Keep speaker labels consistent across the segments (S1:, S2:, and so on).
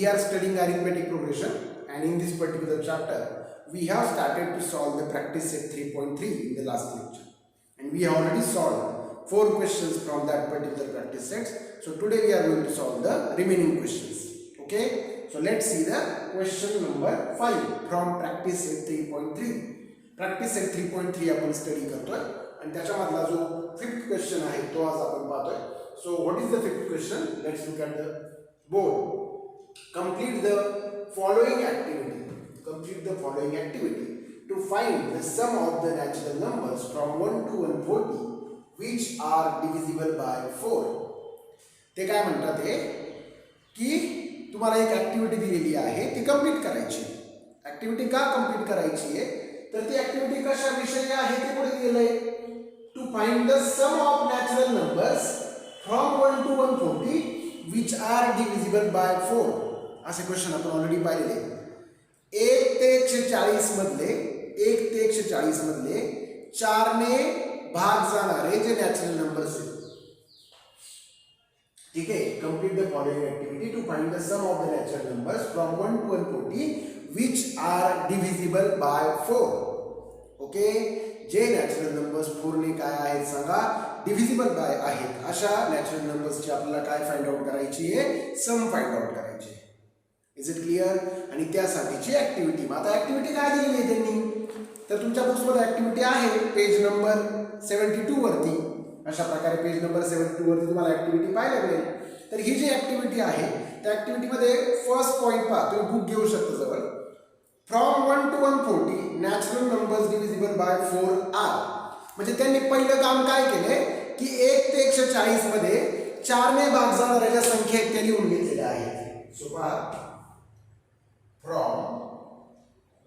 S1: we are studying arithmetic progression, and in this particular chapter we have started to solve the practice set 3.3 in the last lecture, and we have already solved 4 questions from that particular practice set. So today we are going to solve the remaining questions. Okay, so let's see the question number 5 from practice set 3.3. practice set 3.3 आपण study करतोय आणि त्याच्यामधला जो 5th question आहे तो आज आपण पाहतोय. So what is the 5th question? Let's look at the board. Complete the following activity. Complete the following activity to find the sum of the natural numbers from 1 to 140 which are divisible by 4. ते काय म्हणतात आहे की तुम्हाला एक activity दिलेली आहे ती कंप्लीट करायची. ऍक्टिव्हिटी का कंप्लीट करायची आहे तर ती ऍक्टिव्हिटी कशाविषयी आहे ते पुढे दिलेलं आहे. To find the sum of natural numbers from 1 to 140 which are divisible by 4. असे क्वेश्चन आपण ऑलरेडी पाहिलेले. 1 ते 140 मधले 4 ने भाग जाणारे जे नॅचरल नंबर्स आहेत. ठीक आहे. Complete the following activity to find the sum of the natural numbers from 1 to 140 which are divisible by 4. Okay, जे नॅचरल नंबर्स 4 ने काय आहेत सांगा, डिव्हिजिबल बाय आहेत अशा नॅचरल नंबर्सची आपल्याला काय फाइंड आउट करायची आहे, सम फाइंड आउट करायची आहे. Is it clear? आणि त्यासाठीची ऍक्टिव्हिटी. मग आता ऍक्टिव्हिटी काय दिलेली आहे त्यांनी, तर तुमच्या बुक्समध्ये ऍक्टिव्हिटी आहे पेज नंबर 72 वरती. अशा प्रकारे पेज नंबर 72 वरती तुम्हाला ऍक्टिव्हिटी पाहायला मिळेल. तर ही जी ऍक्टिव्हिटी आहे त्या ऍक्टिव्हिटीमध्ये फर्स्ट पॉइंट पहा, तुम्ही बुक घेऊ शकता जवळ. From 1 to 140 natural numbers divisible by 4 are. म्हणजे त्यांनी पहिलं काम काय केलंय की 1 ते 140 मध्ये 4 ने भाग जाणाऱ्या ज्या संख्या आहेत त्या लिहून घेतलेल्या आहेत. सो पहा, from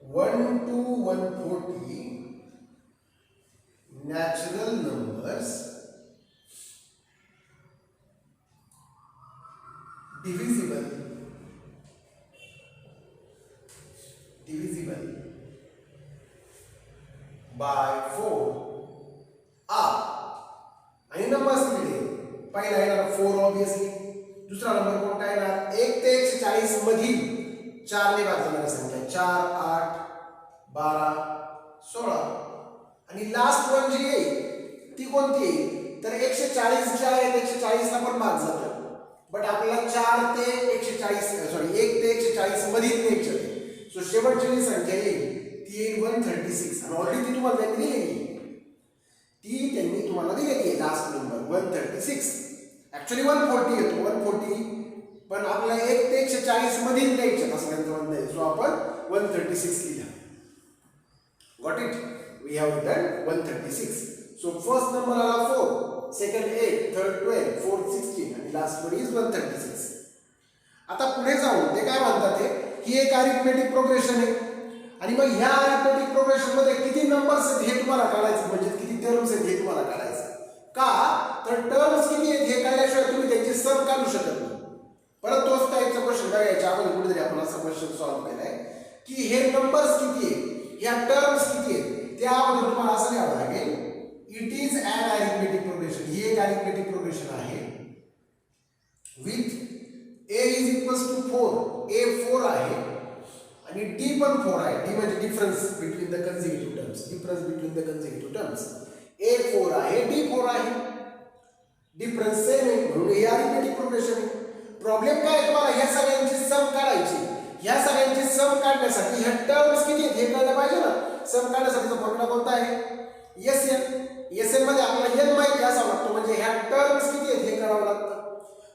S1: 1 to 140 natural numbers divisible by 4 are. आणि नंबर्स दिले. पहिला येणार 4 ऑब्वियसली. दुसरा नंबर कोणता येणार, 1 ते 140 मधील 4 ने भाग जाणाऱ्या संख्या 4, 8, 12, 16. आणि लास्ट वन जी येईल ती कोणती येईल तर 140 जी आहे 140 ला पण भाग जातो. बट आपल्याला 4 ते 140 1 ते 140 मधील न्यायची आहे. सो शेवटची जी संख्या येईल ती येईल 136. आणि ऑलरेडी ती तुम्हाला त्यांनी दिलेली आहे लास्ट नंबर 136. ऍक्च्युअली 140 येतो 140, पण आपल्याला 1 ते 140 मधील न्यायचं असं त्यांचं म्हणणं आहे. सो आपण 136 लिहिला. Got it? We have written 136. So first number आला 4, सेकंड 8, थर्ड 12, फोर्थ 16 आणि लास्ट वन इज 136. आता पुढे जाऊन ते काय म्हणतात ते ही एक अरिथमेटिक प्रोग्रेशन आहे. आणि मग ह्या अरिथमेटिक प्रोग्रेशन मध्ये किती नंबर्स आहेत हे तुम्हाला काढायचं, म्हणजे किती टर्म्स आहेत हे तुम्हाला काढायचं. का तर टर्म्स किती आहेत हे काढल्याशिवाय तुम्ही त्यांची सम काढू शकत नाही. परत तोच टाईपचा क्वेश्चन बघायच्या अगोदर कुठेतरी आपण असा क्वेश्चन सॉल्व्ह केलाय की हे नंबर्स किती आहेत, ह्या टर्म्स किती आहेत, त्या अगोदर तुम्हाला असं लिहावं लागेल, it is an arithmetic progression. ही एक अरिथमेटिक प्रोग्रेशन आहे with a is equals to 4. a 4 आहे आणि d पण 4 आहे. d म्हणजे difference between the consecutive terms. Difference between the consecutive terms. a 4 आहे, d 4 आहे. डिफरन्स सेम आहे म्हणून हे अरिथमेटिक प्रोग्रेशन आहे. प्रॉब्लेम काय आहे, तुम्हाला ह्या सगळ्यांची सम काढायची. ह्या सगळ्यांची सम काढण्यासाठी ह्या टर्म्स किती आहेत हे कळलं पाहिजे ना. सम काढण्यासाठीचा फॉर्म्युला कोणता आहे, एसएन मध्ये आपल्याला n माहिती असावा लागतो, म्हणजे ह्या टर्म्स किती आहेत हे कळावं लागतं.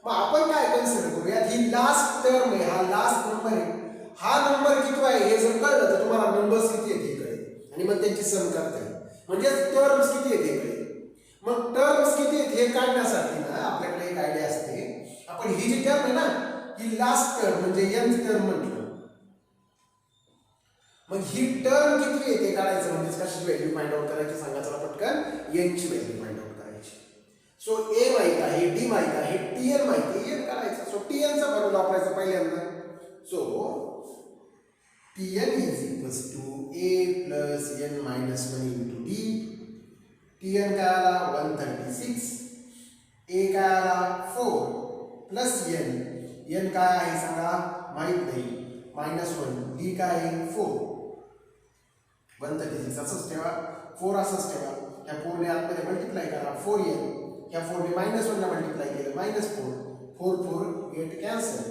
S1: मग आपण काय कन्सिडर करूया, ही लास्ट टर्म आहे, हा लास्ट नंबर आहे. हा नंबर किती आहे हे जर कळलं तर तुम्हाला नंबर्स किती आहेत हे कळेल आणि मग त्यांची सम करता येईल, म्हणजे टर्म्स किती आहेत हे कळेल. मग टर्म्स किती आहेत हे काढण्यासाठी ना आपल्याकडे एक आयडिया असते. आपण ही जी टर्म आहे ना ही लास्ट टर्म म्हणजे nth टर्म म्हटलं. मग ही टर्म किती आहे ते काढायचं, म्हणजे कशी व्हॅल्यू फाइंड आउट करायची सांगा चला पटकन. n ची व्हॅल्यू फाइंड आउट करायची. सो a माहित आहे, d माहित आहे, tn माहित आहे, n काढायचं. सो tn चा फॉर्म्युला वापरायचा पहिल्यांदा. So tn is equals to a plus n minus 1 into d. tn काय आला 136, a काय आला 4 प्लस n. n काय आहे सांगा माहित नाही -1 डी काय आहे 4 136 असंच ठेवा 4 असंच ठेवा ह्या 4 ने आतमध्ये मल्टिप्लाय करा 4 येईल ह्या 4 ने -1 ला मल्टिप्लाय केलं -4 4 गेट कॅन्सल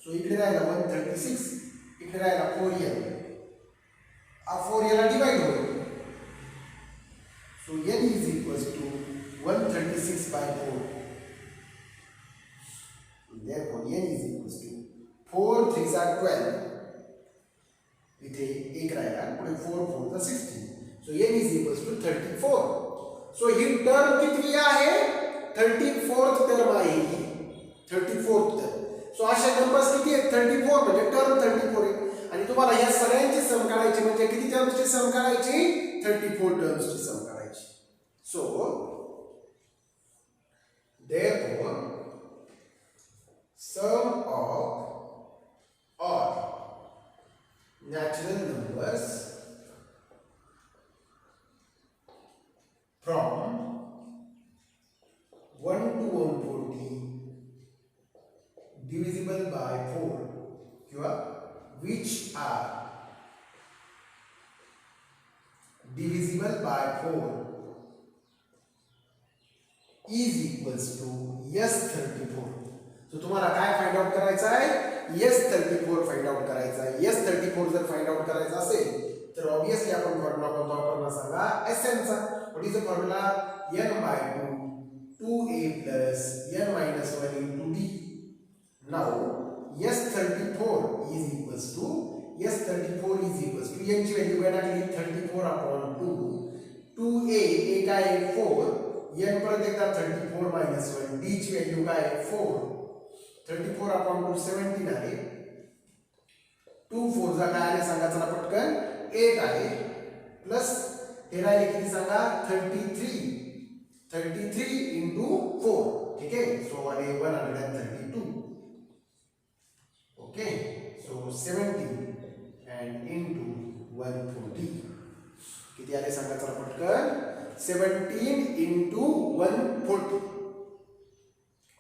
S1: सो इकडे राहिला 136 इकडे राहिला 4 येईल हा 4 याला डिवाइड होईल so n is equals to 136 by 4 therefore n is equals to 4 3s are 12 इथे एक राहिला पुढे 4 4 चा 16 so n is equals to 34 so he term किती आहे 34th टर्म आहे ही 34th टर्म सो अशा नंबर्स किती आहेत 34 म्हणजे टर्म 34 आहे आणि तुम्हाला या सगळ्यांची सम काढायची म्हणजे किती टर्म्सची सम काढायची 34 टर्म्सची सम काढायची so therefore sum of all natural numbers from 1 to 140 divisible by 4 which are divisible by 4 is equals to S34 so तुम्हाला काय फाइंड आउट करायचं आहे S34 फाइंड आउट करायचा आहे S34 जर फाइंड आउट करायचा असेल तर ऑब्वियसली आपण फॉर्म्युला कोणता वापरणार सांगा Sn चा what is the formula n/2 2a plus n minus 1 into d now S34 is equals to n ची व्हॅल्यू काय टाकली 34 upon 2 2a a काय 4 n परत एकदा 34 minus 1 d ची व्हॅल्यू काय 4 34 upon 2 17 आहे 2 4 चा काय आहे सांगा चला पटकन 8 आहे प्लस हे राहिले किती सांगा 33 into 4 ठीक आहे सो आले 132 ओके सो 17 and into 140 किती आले सांगा चला पटकन 17 into 140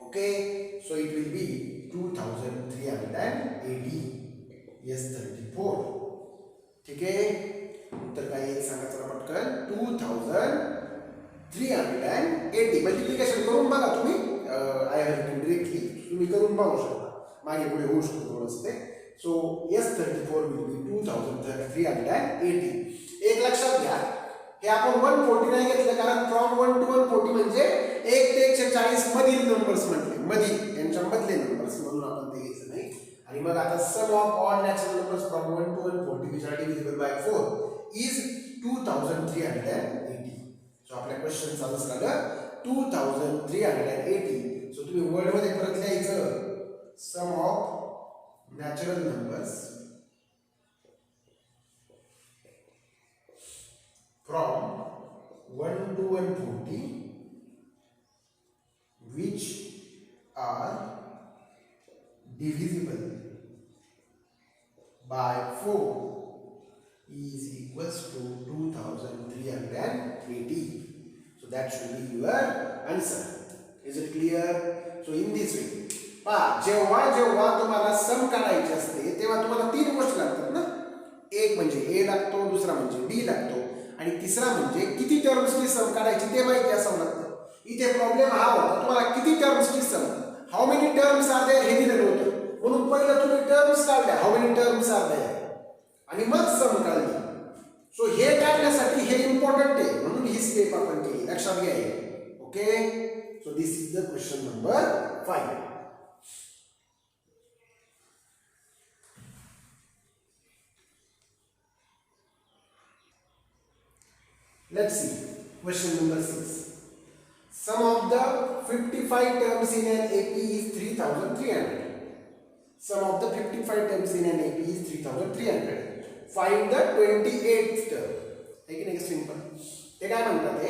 S1: okay so it will be 2380 S34 ठीक आहे उत्तर काय येईल सांगा चला पटकन 2380 मल्टिप्लिकेशन करून बघा तुम्ही आय हॅव रिटन डायरेक्टली तुम्ही करून बघू शकता मागे पुढे होऊ शकतो थोडंसं ते सो S34 will be 2380 एक लक्षात घ्या हे आपण 140 नाही घेतलं कारण फ्रॉम 1 to 140 म्हणजे 1 ते 140 मधील नंबर्स म्हटले मधील यांच्या मधले नंबर्स म्हणून आपण ते घ्यायचं नाही आणि मग आता sum of all natural numbers from 1 to 140 which are divisible by 4 is 2380 so आपल्या क्वेश्चन चालू झालं 2380 सो तुम्ही वर्ड मध्ये परत लिहायचं sum of natural numbers from 1 to 140 which are divisible by 4 is equals to 2380 so that should be your answer is it clear so in this way जेव्हा तुम्हाला सम काढायचे असते तेव्हा तुम्हाला तीन गोष्टी लागतात ना एक म्हणजे ए लागतो दुसरा म्हणजे डी लागतो आणि तिसरा म्हणजे किती टर्म्सची सम काढायची ते माहिती असावं लागतं इथे प्रॉब्लेम हा होता तुम्हाला किती टर्म्सची sum how many terms are there हे दिलेलं होतं म्हणून पहिलं तुम्ही टर्म्स काढल्या how many terms are there आणि मग सम काढली सो हे काढण्यासाठी हे इम्पॉर्टंट आहे म्हणून ही स्टेप आपण केली लक्षात घ्या okay so this is the question number 5 Let's see question number 6 sum of the 55 terms in an AP is 3300 sum of the 55 terms in an AP is 3300 find the 28th term है की नाही simple ते काय म्हणतात ते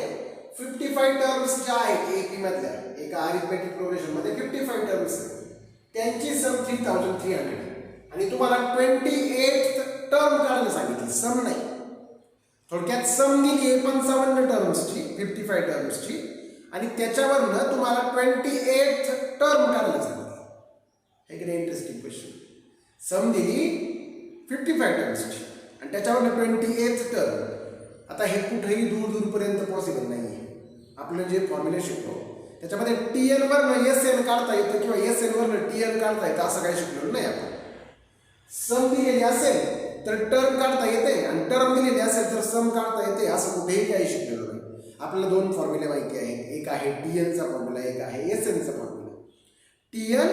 S1: 55 terms ज्या आहेत AP मधल्या एका अरिथमेटिक प्रोग्रेशन मध्ये 55 टर्म्स त्यांची सम 3300 आणि तुम्हाला 28th टर्म काढायला सांगितली सम नाही थोडक्यात सम दिली 55 टर्म्सची 55 टर्म्सची आणि त्याच्यावरनं तुम्हाला 28th टर्म काढायला सांगितलं हे की नाही इंटरेस्टिंग क्वेश्चन सम दिली 55 टर्म्सची आणि त्याच्यावर 28th टर्म. आता हे कुठेही दूर दूरपर्यंत पॉसिबल नाही आहे. आपलं जे फॉर्म्युला शिकलो त्याच्यामध्ये TN वरनं SN काढता येतं किंवा SN वरनं TN काढता येतं असं काही शिकलेलं नाही आपण. सम दिलेली असेल तर टर्म काढता येते आणि टर्म दिलेली असेल तर सम काढता येते असं कुठेही काही शिकलेलं नाही. आपल्याला दोन फॉर्म्युले माहिती आहेत. एक आहे TN चा फॉर्म्युला, एक आहे SN चा फॉर्म्युला. TN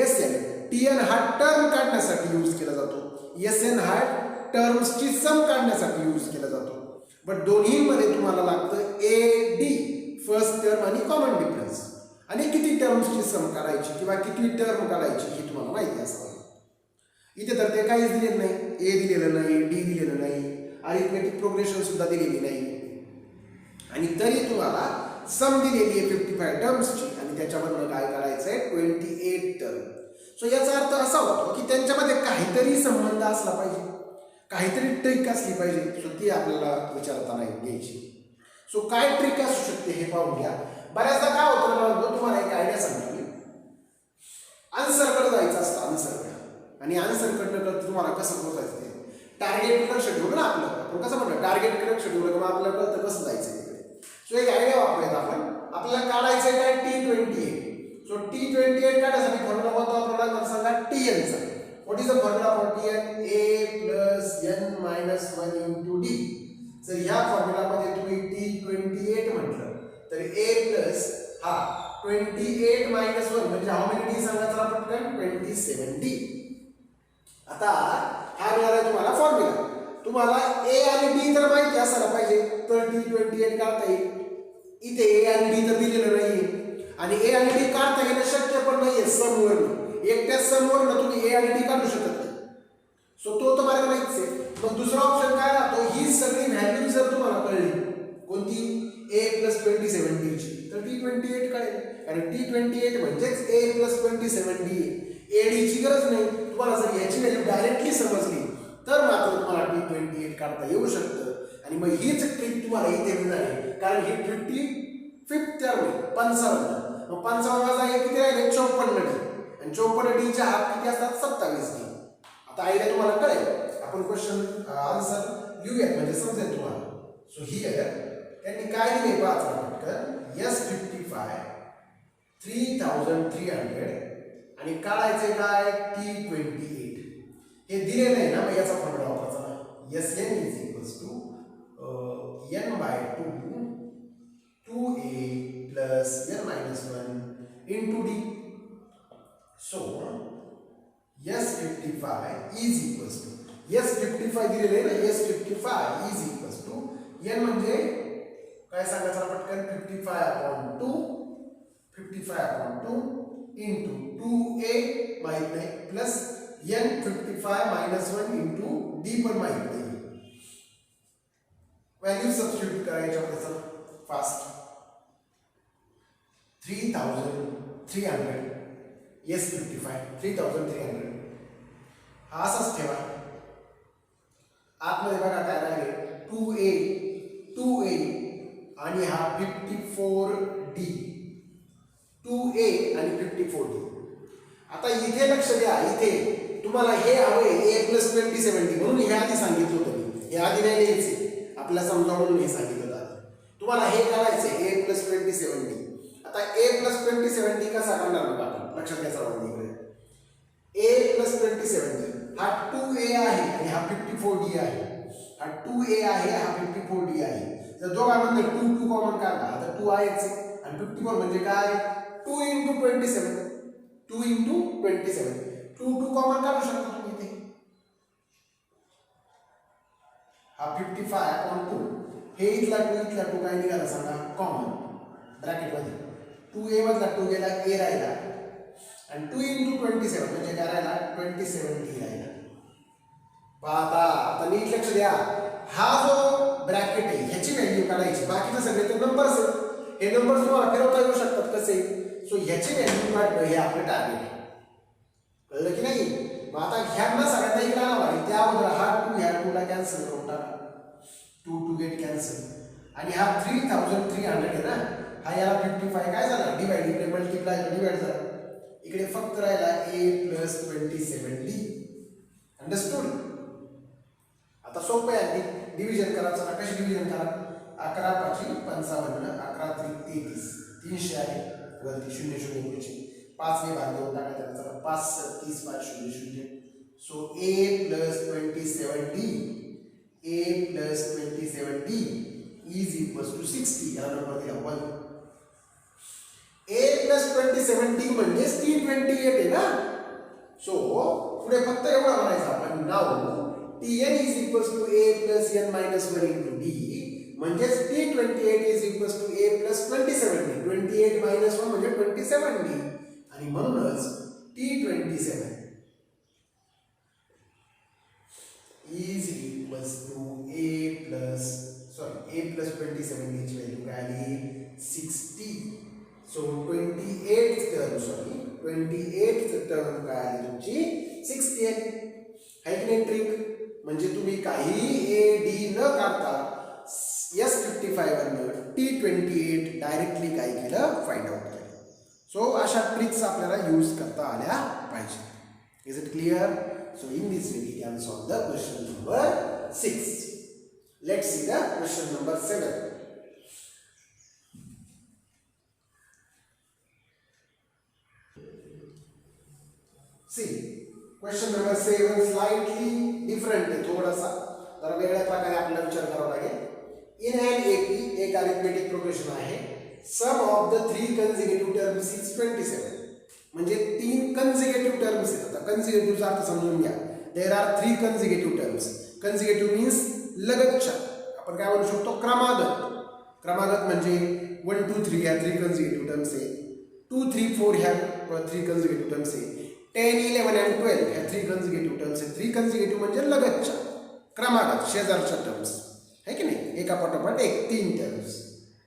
S1: SN. TN हा टर्म काढण्यासाठी यूज केला जातो, SN हा टर्म्सची सम काढण्यासाठी यूज केला जातो. बट दोन्हीमध्ये तुम्हाला लागतं AD, फर्स्ट टर्म आणि कॉमन डिफरन्स. आणि किती टर्म्सची सम काढायची किंवा किती टर्म काढायची हे तुम्हाला माहिती असावं. इथे तर ते काहीच दिलेलं नाही. A दिलेलं नाही, D दिलेलं नाही, अरिथमेटिक प्रोग्रेशन सुद्धा दिलेली नाही. आणि तरी तुम्हाला सम दिलेली आहे 55 टर्म्सची आणि त्याच्यावरनं काय काढायचं आहे 28 टर्म. सो याचा अर्थ असा होतो की त्यांच्यामध्ये काहीतरी संबंध असला पाहिजे, काहीतरी ट्रिक असली पाहिजे. सो ती आपल्याला विचारताना घ्यायची. सो काय ट्रिक असू शकते हे पाहून घ्या. बऱ्याचदा काय होतं तुम्हाला एक आयडिया सांगतो मी. आन्सरकडे जायचं असतं, आन्सरकडे. आणि आन्सरकडनं तुम्हाला कसं पोहोचायचं ते टार्गेट लक्ष ठेवलं ना आपलं. आपण कसं म्हणतो टार्गेटकडे लक्ष ठेवलं की मग आपल्याला कळतं कसं जायचं तिकडे. सो एक आयडिया वापरूयात आपण. आपल्याला काढायचं आहे काय T28. सो T28 काढण्यासाठी फॉर्म्युला कोणता वापरला तर सांगा TN चा. What is the formula for TN? A plus N minus 1 into D. जर ह्या फॉर्म्युलामध्ये तुम्ही T28 म्हटलं तर A प्लस हा 28 मायनस 1 म्हणजे हाऊ मेनी D सांगा चला पटकन 27D. आता हा मिळाला तुम्हाला फॉर्म्युला. तुम्हाला A आणि D तर माहिती असायला पाहिजे तर T28 काढता येईल. इथे A आणि D तर दिलेलं नाहीये आणि A आणि D काढता येणं शक्य पण नाहीये समवरनं. एकट्या समवरनं तुम्ही A आणि D काढू शकत नाही. सो तो तुम्हाला माहितीच आहे. मग दुसरा ऑप्शन काय राहतो? ही सगळी व्हॅल्यू जर तुम्हाला कळली कोणती A प्लस 27D ची तर T28 कळेल. कारण T28 म्हणजेच A प्लस 27D. AD ची गरज नाही. तुम्हाला जर याची व्हॅल्यू डायरेक्टली समजली तर मात्र तुम्हाला T28 काढता येऊ शकतं. आणि मग हीच ट्रिक तुम्हाला इथे मिळणार आहे. कारण ही 55th टर्म आहे 55. मग 55 वजा हे किती राहिले 54D आणि 54D च्या हाफ किती असतात 27D. आता आयडिया तुम्हाला कळेल. आपण क्वेश्चन आन्सर लिहूयात म्हणजे समजेल तुम्हाला. सो हिअर त्यांनी काय दिले पाच पटकन S55 3300 आणि काढायचे काय T28. हे दिले नाही ना मग याचा फॉर्म्युला वापरायचा ना. SN is equals to N by 2 2A plus N minus 1 into D. So S55 is equals to S55 दिलेले ना S55 is equals to N म्हणजे काय सांगायचं पटकन 55/2 इंटू 2A माहित नाही plus N55 minus 1 into D पण माहित नाही. व्हॅल्यू सबस्टिट्यूट करायच्या त्याचा फास्ट 3300 S55 3300 हा असाच ठेवा. आतमध्ये बघा काय राहिले 2A आणि हा 54D 2A आणि 54D. आता इथे लक्ष द्या. इथे तुम्हाला हे हवे A प्लस 27D म्हणून हे आधी सांगितलं होतं मी. हे आधी नाही लिहायचे आपल्याला समजा म्हणून हे सांगितलं होतं. तुम्हाला हे करायचंय A प्लस 27D. आता A प्लस 27D कसा करणार बघा आपण लक्षात घ्या सर्वांनी इकडे. A प्लस 27D हा 2A आहे आणि हा 54D आहे. हा 2A आहे हा 54D आहे. जर दोघांमध्ये 2 कॉमन काढला आता 2 आहेच आणि 54 म्हणजे काय 2 इंटू 27 2 इंटू 27 2 कॉमन काढू शकता तुम्ही इथे. हा 55/2 हे इथला 2 काय निघाला सांगा कॉमन ब्रॅकेट मध्ये 2A मधला 2 गेला A राहिला आणि 2 इंटू 27 म्हणजे काय राहिला 27D राहिला. आता नीट लक्ष द्या. हा जो ब्रॅकेट आहे ह्याची व्हॅल्यू काढायची. बाकीचे सगळे तर नंबर्स आहेत. हे नंबर्स तुम्हाला फिरवता येऊ शकतात कसे. सो ह्याची व्हॅल्यू काढणं हे आपलं टार्गेट आहे. कळलं की नाही. मग आता ह्यांना सगळ्यांना इकडे आला आहे त्या अगोदर हा 2 ह्या 2 ला कॅन्सल करून टाका. 2 गेट कॅन्सल आणि हा 3300 आहे ना हा याला 55 काय झाला डिवाइड इकडे मल्टिप्लाय डिवाइड झाला. इकडे फक्त राहिला A प्लस 27D अंडरस्टूड? आता सोपं आहे अगदी. डिव्हिजन करायचं. कशी डिव्हिजन करा? 11 5 55, 11 3 33, 300 आहे वरती 0 0 पुढचे 5 ने भाग देऊन टाकायचा. चला 5 30 5 0 0. So a plus 27d, a plus 27d is equals to 60. या नंबर दिला 1. a plus 27d म्हणजे t28 आहे ना. सो पुढे फक्त एवढा म्हणायचं आपण. Now tn is equals to a plus n minus 1 into d म्हणजे t28 is equals to a plus 27d. 28 minus 1 म्हणजे 27d आणि म्हणूनच t27 is equals to a plus 27 ची व्हॅल्यू काय आली? 60. सो 28th टर्म काय आली तुमची? 60 आहे. है की नाही ट्रिक? म्हणजे तुम्ही काही ए डी न काढता S55 T28 डायरेक्टली काय केलं? फाइंड आउट केलं. सो अशा ट्रिक्स आपल्याला यूज करता आल्या पाहिजे. Is it clear? So in this way we can solve the question number 6. Let's see the question number 7. See, question number 7 slightly different है थोड़ा सा. जरा वेगळ्या प्रकारे आपल्याला विचार करावा लागेल. In an AP एक arithmetic progression आहे. Sum of the 3 consecutive terms is 27. म्हणजे 3 consecutive terms आहेत. आता consecutive चा अर्थ समजून घ्या. There are 3 consecutive terms. Consecutive means लगतच्या. आपण काय म्हणू शकतो? क्रमागत. क्रमागत म्हणजे 1 2 3 ह्या 3 consecutive terms आहेत. 2 3 4 ह्या 3 consecutive terms आहेत. 10 11 and 12 ह्या 3 consecutive terms आहेत. 3 consecutive म्हणजे लगतच्या. क्रमागत शेजारच्या टर्म्स. है की नाही? एका पाठोपाठ एक 3 टर्म्स.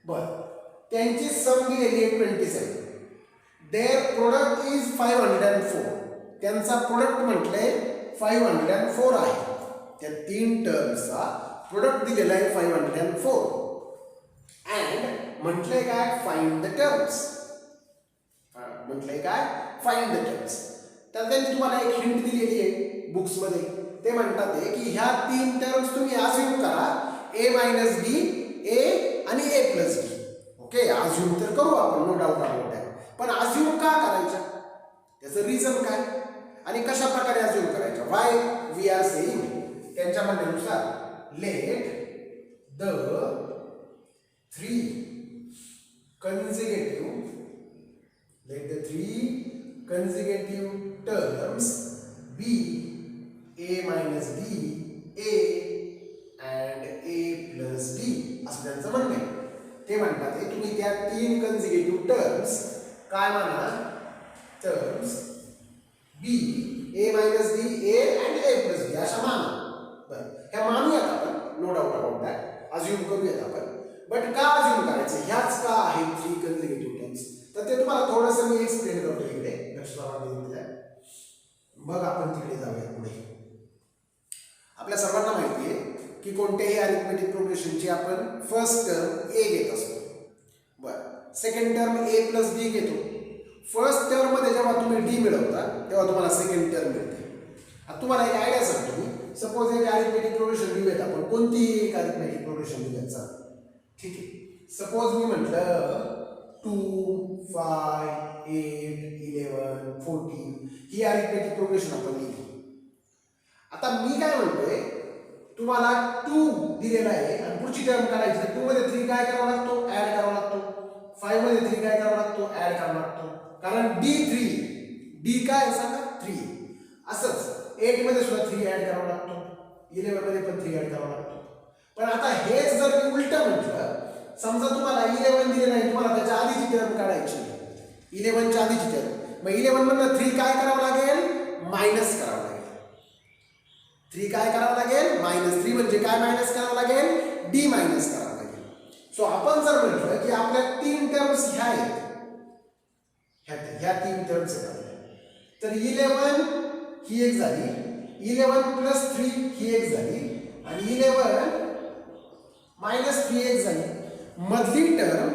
S1: बरं. त्यांची सम दिलेली आहे 27. Their product is 504. त्यांचा प्रोडक्ट म्हटलंय 504 आहे. त्या 3 टर्म्सचा प्रोडक्ट दिलेला आहे 504. अँड म्हटलंय काय? Find the terms. म्हटलंय काय? Find the terms. तर त्यांनी तुम्हाला एक हिंट दिलेली आहे बुक्स मध्ये. ते म्हणतात की ह्या 3 टर्म्स तुम्ही अज्युम करा. a minus b, a आणि a plus b. Okay, assume तर करू आपण, नो डाऊट अबाउट दॅट. पण अज्युम का करायच्या? त्याचं रिझन काय आणि कशा प्रकारे अज्युम करायच्या? वाय वी आर सेइंग त्यांच्या म्हणण्यानुसार let the 3 consecutive terms be a minus b, a and a plus b असं त्यांचं म्हणणं आहे. ते म्हणतात तुम्ही त्या 3 consecutive terms काय म्हणा? Terms b, a minus b, a and a plus b अशा माना. बरं, ह्या मानूयात आपण, no doubt about that. Assume करूयात आपण. बट का अज्युम करायचं? ह्याच का आहेत 3 consecutive terms? तर ते तुम्हाला थोडंसं मी एक्सप्लेन करतो इकडे. मग आपण तिकडे जाऊया पुढे. आपल्या सर्वांना माहिती आहे की कोणत्याही अरिथमेटिक प्रोग्रेशनची आपण फर्स्ट टर्म a घेत असतो. बरं, second term a plus b घेतो. फर्स्ट टर्म मध्ये जेव्हा तुम्ही d मिळवता तेव्हा तुम्हाला सेकंड टर्म मिळते. आता तुम्हाला एक आयडिया सांगतो मी. सपोज एक अरिथमेटिक प्रोग्रेशन लिहूयात आपण. कोणतीही एक अरिथमेटिक प्रोग्रेशन लिहूयात. चला, ठीक आहे. सपोज मी म्हटलं 2 5 8 11 14 ही अरिथमेटिक प्रोग्रेशन आपण लिहिली. आता मी काय म्हणतोय, तुम्हाला 2 दिलेला आहे आणि पुढची टर्म काढायची. 2 मध्ये 3 काय करावा लागतो? ऍड करावा लागतो. 5 मध्ये 3 काय करावा लागतो? ऍड करावा लागतो. कारण d काय सांगा? 3. असंच 8 मध्ये सुद्धा 3 ऍड करावा लागतो. 11 मध्ये पण 3 ऍड करावा लागतो. पण आता हेच जर मी उलटं म्हटलं, समजा तुम्हाला 11 दिलेलं आहे, तुम्हाला त्याच्या आधीची टर्म काढायची. 11 च्या आधीची टर्म. मग 11 मधनं 3 काय करावं लागेल? मायनस करावं लागेल. 3 काय करावं लागेल? मायनस. 3 म्हणजे काय मायनस करावं लागेल? d मायनस करावं लागेल. सो आपण जर म्हटलं की आपल्या 3 टर्म्स ह्या आहेत, ह्या 3 टर्म्स आहेत, तर 11 ही एक झाली, 11 प्लस 3 ही एक झाली आणि 11 मायनस 3 एक झाली. मधली टर्म,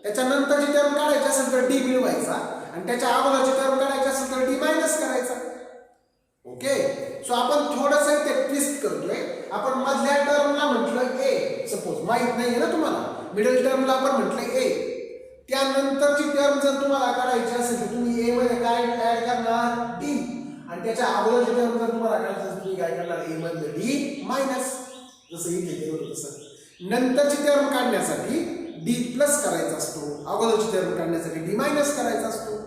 S1: त्याच्यानंतरची टर्म काढायची असेल तर d मिळवायचा आणि त्याच्या अगोदरची टर्म काढायची असेल तर d मायनस करायचा. ओके, सो आपण थोडंसं ते ट्विस्ट करतोय. आपण मधल्या टर्मला म्हटलं ए, सपोज माहित नाहीये ना तुम्हाला, मिडल टर्मला आपण म्हटलं ए. त्यानंतरची टर्म जर तुम्हाला काढायची असेल तर तुम्ही ए मध्ये काय ऍड करणार, डी. आणि त्याच्या अगोदरची टर्म जर तुम्हाला काढायची असेल तुम्ही काय करणार, ए मधलं डी मायनस, जसं इथे केलं होतं तसं. नंतरची टर्म काढण्यासाठी डी प्लस करायचा असतो, अगोदरची टर्म काढण्यासाठी डी मायनस करायचा असतो.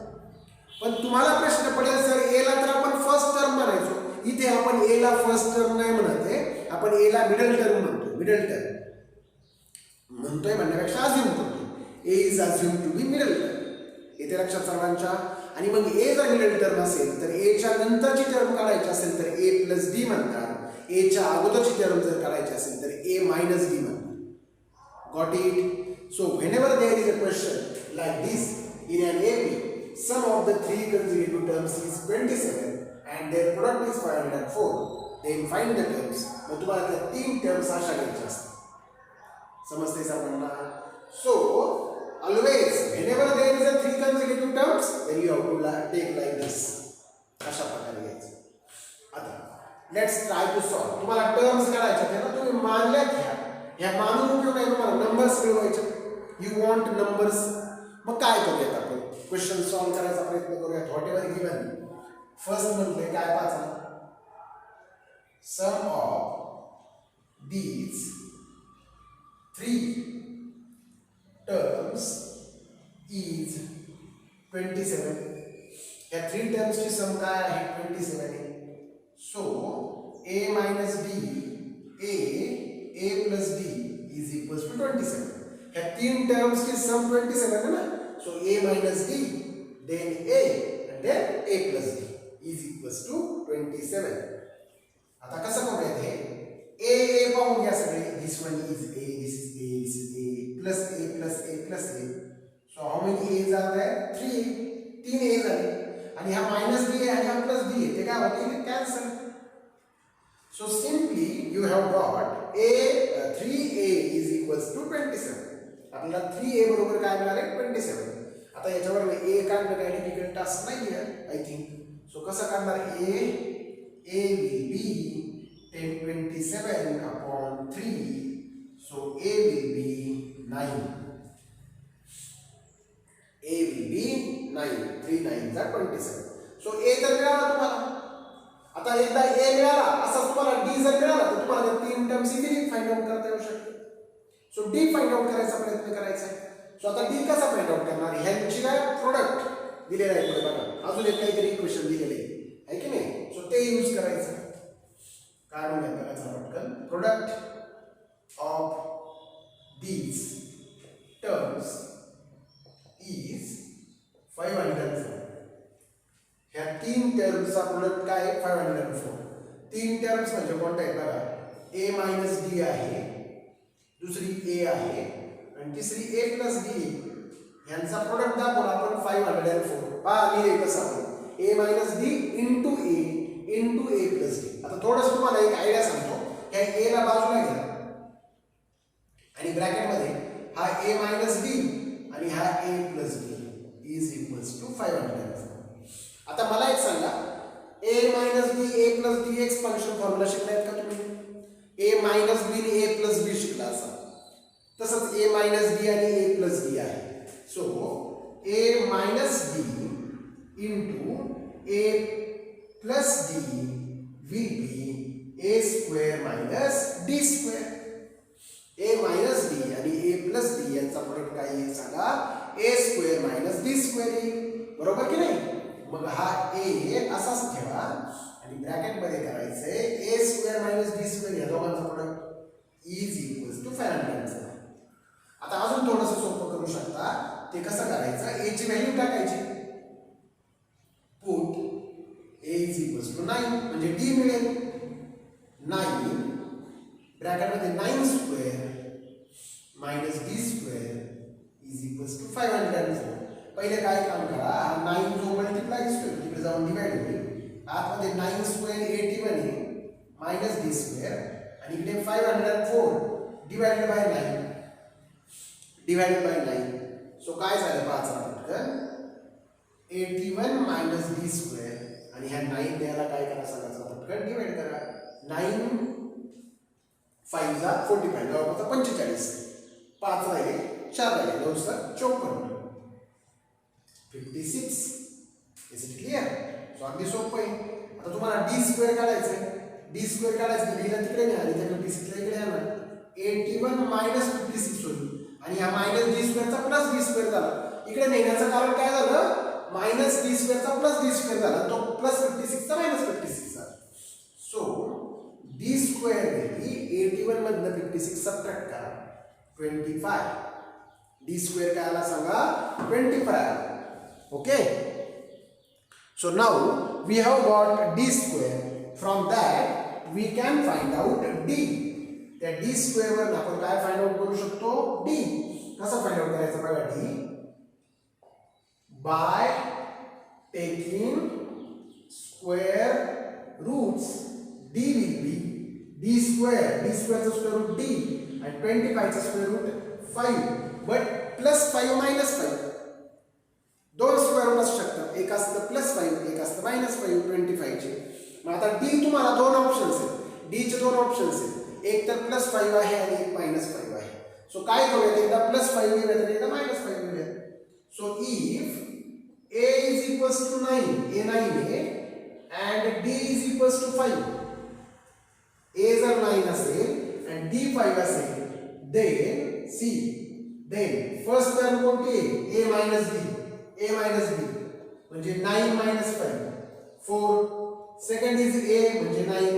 S1: पण तुम्हाला प्रश्न पडेल सर ए ला तर आपण फर्स्ट टर्म म्हणायचो, इथे आपण ए ला फर्स्ट टर्म नाही म्हणत आहे, आपण ए ला मिडल टर्म म्हणतो. मिडल टर्म म्हणतोय म्हणण्यापेक्षा अज्युम करतो, a is assume to be middle term. इथे लक्षात सर्वांच्या. आणि मग ए जर मिडल टर्म असेल तर ए च्या नंतरची टर्म काढायची असेल तर ए प्लस डी म्हणतात, ए च्या अगोदरची टर्म जर काढायची असेल तर ए मायनस डी म्हणतात. Got it? So whenever there is a question like this in an AP, sum of the three consecutive terms is 27 and their product is 504, then find the terms. मग तुम्हाला त्या तीन terms अशा घ्यायच्या असतात. समजते सर्वांना? So always whenever there is a three consecutive terms then you have to take like this, अशा प्रकारे घ्यायचं. आता लेट्स ट्राय टू सॉल्व. तुम्हाला टर्म्स काढायच्या आहेत ना, तुम्ही मानल्या घ्या, ह्या मानून उपयोग आहे तुम्हाला, नंबर्स मिळवायचे. You want numbers. मग काय करूयात आपण, क्वेश्चन सॉल्व करायचा प्रयत्न करूयात. Whatever given. फर्स्ट म्हणते काय पाहता, sum of these three terms is 27. या थ्री टर्म्सची सम काय आहे, 27 आहे. So a minus d a plus d is equals to 27. ह्या तीन टर्म्सची सम 27 आहे ना. So a minus d, then a, and then a plus d is equals to 27. आता कसं करूयात हे, a पाहून घ्या सगळे. This one is a, this is a, this is a, plus a plus a plus a. So how many a's are there? 3. 3 a झाले. आणि हा मायनस d आणि हा प्लस d ते काय होते, cancel. So simply you have got a 3a is equals to 27. आपल्याला 3a बरोबर काय मिळाले, 27. आता याच्यावर a काढणं काही डिफिकल्ट टास्क नाही आहे आय थिंक. सो कसं काढणार, a will be 27 upon 3. So a will be 9. a will be 9. 3 9 are 27. So a तर मिळाला तुम्हाला. आता एकदा a मिळाला, असा तुम्हाला d जर मिळाला तर तुम्हाला तीन टर्म्स इझिली फाइंड आउट करता येऊ शकते. सो डी फाइंड आउट करायचा प्रयत्न करायचा आहे. सो आता डी कसा फाइंड आउट करणार, ह्यांची काय प्रोडक्ट दिलेला आहे पुढे बघा, अजून एक काहीतरी इक्वेशन दिलेले आहे की नाही. सो ते यूज करायचं. काय म्हणूया त्याचा पटकन, product of these terms is 504. ह्या तीन टर्म्सचा प्रोडक्ट काय आहे, 504. तीन टर्म्स म्हणजे कोणत्या आहेत बघा, ए मायनस डी आहे, दुसरी ए आहे आणि तिसरी ए प्लस डी. यांचा प्रोडक्ट दाखवून आपण 504 पहा लिहिले कसं आपण, ए मायनस डी इंटू ए प्लस डी. आता थोडंसं तुम्हाला एक आयडिया सांगतो, ह्या ए ला बाजूला घ्या आणि ब्रॅकेटमध्ये हा ए मायनस डी आणि हा a plus d is equals to 504. आता मला एक सांगा, a minus d a plus d expansion formula शिकलायत का तुम्ही? ए मायनस बी आणि ए प्लस बी शिकला असा. तसंच ए मायनस डी आणि ए प्लस डी आहे. So a minus D into A plus D will be A square minus D square. A minus d आणि ए प्लस डी यांचा प्रोडक्ट काय येईल सांगा, ए स्क्वेअर मायनस डी स्क्वेअर येईल. बरोबर की नाही? मग हा ए असाच ठेवा आणि ब्रॅकेट मध्ये करायचंय ए स्क्वेअर मायनस डी स्क्वेअर या दोघांचा प्रोडक्ट इज इक्वल्स टू 500. आता अजून थोडंसं सोपं करू शकता. ते कसं करायचं, ए ची व्हॅल्यू टाकायची, put A is equals to 9 म्हणजे डी मिळेल 9 ब्रॅकेट मध्ये 9 square minus D square is equals to 504. पहिले काय काम करा, हा 9 जो मल्टिप्लाय स्क्वेअर तिकडे जाऊन डिवाइड होईल. आतमध्ये 9 स्क्वेअर 81 मायनस डी स्क्वेअर आणि इकडे 504 divided by 9 divided by 9. So काय झालं पाच पटकन 81 मायनस डी स्क्वेअर आणि ह्या 9 द्यायला काय करा सांगायचं पटकन डिवाइड करा. 9 5 जा 45 जवळपास 45. 5 राहिले 4 राहिले 9 54 56. Is it clear? सो अगदी सोपं आहे. आता तुम्हाला डी स्क्वेअर काढायचं आहे. डी स्क्वेअर काढायचं डीला तिकडे नाही आणि त्या 56 ला इकडे आणा. 81 मायनस 56 होईल आणि हा मायनस डी स्क्वेअरचा प्लस डी स्क्वेअर झाला. इकडे नेण्याचं कारण काय झालं? मायनस डी स्क्वेअरचा प्लस डी स्क्वेअर झाला. तो प्लस 56 चा मायनस 56 झाला. सो डी स्क्वेअर वेळी 81 मधनं 56 सबट्रॅक्ट करा 25. डी स्क्वेअर काय आला सांगा? 25. Okay. So now we have got d square. From that we can find out d. त्या d square वर आपण काय फाइंड आउट करू शकतो? d. कसं फाइंड आउट करायचं बघा? d by taking square roots. d will be d square. d square चा square root d and 25 चा square root 5. But plus 5 minus 5. दोन स्क्वेअर रूट असू शकतात. एक असतं +5 एक असतं -5 25 चे. मग आता डी तुम्हाला दोन ऑप्शन्स आहेत. डी चे दोन ऑप्शन्स आहेत. एक तर +5 आहे आणि एक -5 आहे. सो काय करूयात? एकदा +5 घेऊयात आणि एकदा -5 घेऊयात. So if a is equals to 9 a 9 आहे and d is equals to 5. a जर 9 असेल आणि d 5 असेल then see then first term कोणती आहे? a minus d. a minus b म्हणजे 9 minus 5 4. सेकंड इज a म्हणजे 9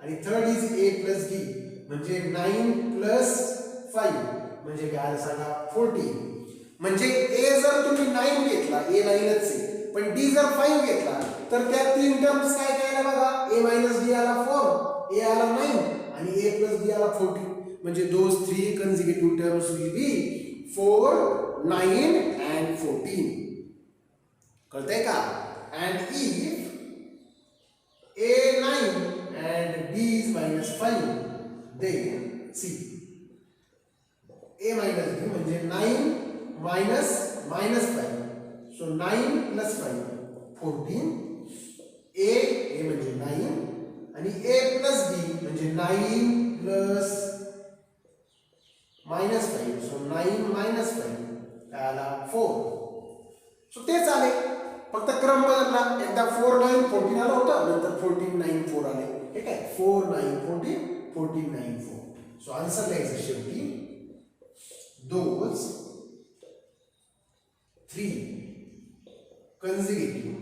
S1: आणि third is a plus d म्हणजे 9 plus 5 म्हणजे काय आलं सांगा? 14. म्हणजे a जर तुम्ही 9 घेतला a 9च आहे पण d जर 5 घेतला तर त्या तीन टर्म्स काय काय आला बघा? a minus d आला 4 a आला 9 आणि a plus d आला 14. म्हणजे those three consecutive terms will be 4 9 and 14. कळतंय का? and if a 9 and b is -5 then see a minus b म्हणजे 9 minus -5. so 9 plus 5 14. a म्हणजे 9 आणि a plus b म्हणजे 9 plus -5. so 9 minus 5 काय आला? 4. सो तेच आले फक्त क्रम बदलला. एकदा 4 9 14 आलं होतं नंतर 14 9 4 आले. हे काय 4 9 14 14 9 4. सो आन्सर लिहायचं शेवटी those 3 consecutive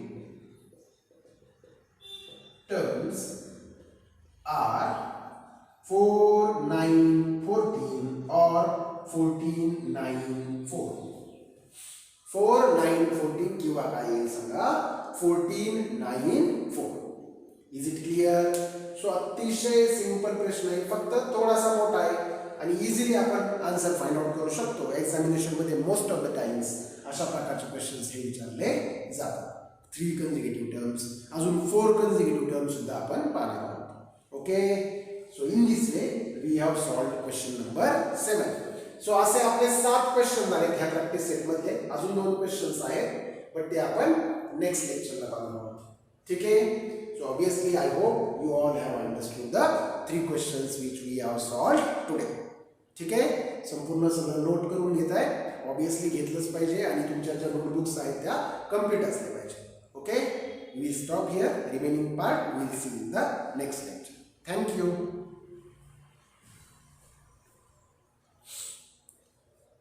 S1: terms are 4 9 14 or 14 9 4. 4 9 14 किंवा काय येईल सांगा? 14 9 4. Is it clear? सो अतिशय सिंपल प्रश्न आहे. फक्त थोडासा मोठा आहे आणि इझिली आपण आन्सर फाइंड आउट करू शकतो. एक्झामिनेशन मध्ये मोस्ट ऑफ द टाइम्स अशा प्रकारचे क्वेश्चन्स हे विचारले जातात. 3 consecutive टर्म्स अजून 4 consecutive टर्म्स सुद्धा आपण पाहणार आहोत. Okay. So in this way we have solved question number 7. So असे आपले 7 क्वेश्चन आहेत ह्या प्रॅक्टिस सेट मध्ये. अजून 2 क्वेश्चन्स आहेत पण ते आपण नेक्स्ट लेक्चरला पाहणार आहोत. ठीक आहे. So obviously I hope you all have understood the 3 questions which we have solved today. ठीक आहे. संपूर्ण सगळं नोट करून घेत आहे. ऑब्वियसली घेतलंच पाहिजे आणि तुमच्या ज्या नोटबुक्स आहेत त्या कम्प्लीट असल्या पाहिजे. Okay. We stop here. Remaining part will see in the next lecture. Thank you.